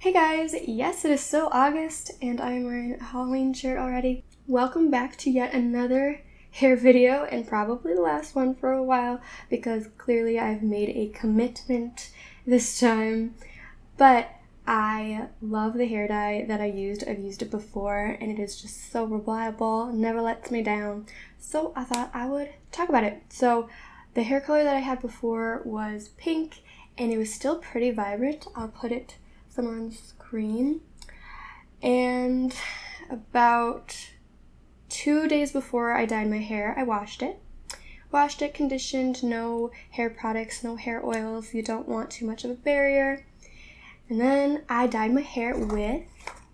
Hey guys, yes it is still August and I'm wearing a Halloween shirt already. Welcome back to yet another hair video and probably the last one for a while because clearly I've made a commitment this time. But I love the hair dye that I used. I've used it before and it is just so reliable, never lets me down. So I thought I would talk about it. So the hair color that I had before was pink and it was still pretty vibrant. I'll put it somewhere on the screen. And about 2 days before I dyed my hair, I washed it. Washed it, conditioned, no hair products, no hair oils. You don't want too much of a barrier. And then I dyed my hair with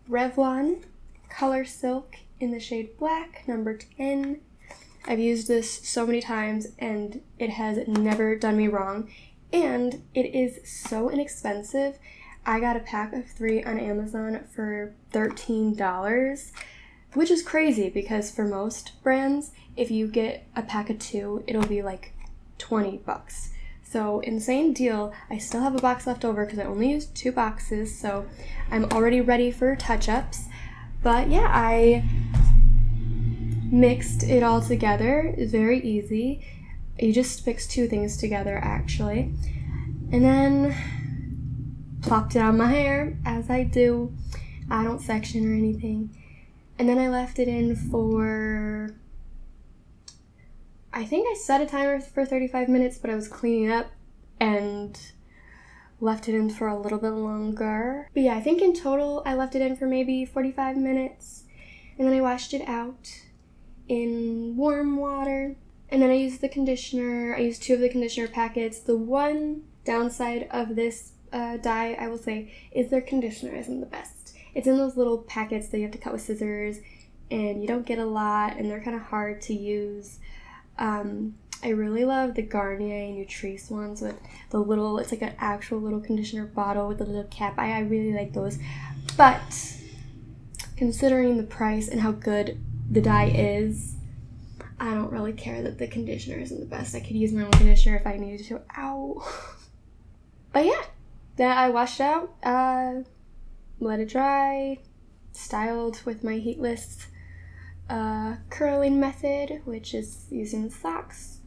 Revlon ColorSilk in the shade black, number 10. I've used this so many times and it has never done me wrong. And it is so inexpensive. I got a pack of 3 on Amazon for $13, which is crazy because for most brands, if you get a pack of 2, it'll be like 20 bucks. So insane deal. I still have a box left over because I only used 2 boxes, so I'm already ready for touch-ups. But yeah, I mixed it all together. It's very easy. You just mix 2 things together actually. And then plopped it on my hair, as I do. I don't section or anything. And then I left it in for, I think I set a timer for 35 minutes, but I was cleaning up and left it in for a little bit longer. But yeah, I think in total I left it in for maybe 45 minutes. And then I washed it out in warm water. And then I used the conditioner. I used 2 of the conditioner packets. The one downside of this dye, I will say, is their conditioner isn't the best. It's in those little packets that you have to cut with scissors and you don't get a lot and they're kind of hard to use. I really love the Garnier Nutrice ones with the little, it's like an actual little conditioner bottle with a little cap. I really like those. But considering the price and how good the dye is, I don't really care that the conditioner isn't the best. I could use my own conditioner if I needed to. Ow. But yeah. Then I washed out, let it dry, styled with my heatless curling method, which is using the socks.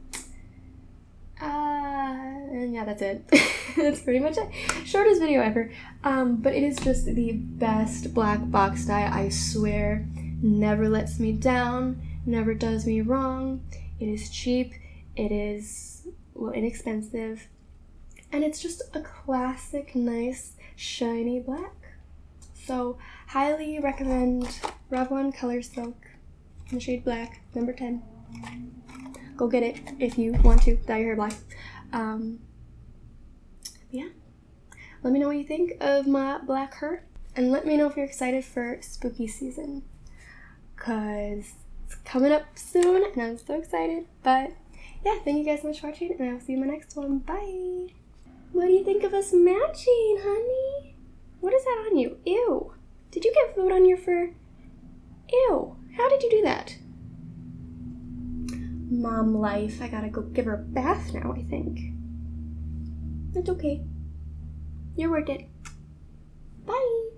And yeah, that's it. That's pretty much it. Shortest video ever. But it is just the best black box dye, I swear. Never lets me down, never does me wrong. It is cheap, it is, well, inexpensive. And it's just a classic, nice, shiny black. So, highly recommend Revlon ColorSilk in the shade black, number 10. Go get it if you want to dye your hair black. Yeah. Let me know what you think of my black hair. And let me know if you're excited for spooky season. Because it's coming up soon and I'm so excited. But yeah, thank you guys so much for watching and I'll see you in my next one. Bye! What do you think of us matching, honey? What is that on you? Ew. Did you get food on your fur? Ew. How did you do that? Mom life. I gotta go give her a bath now, I think. It's okay. You're worth it. Bye.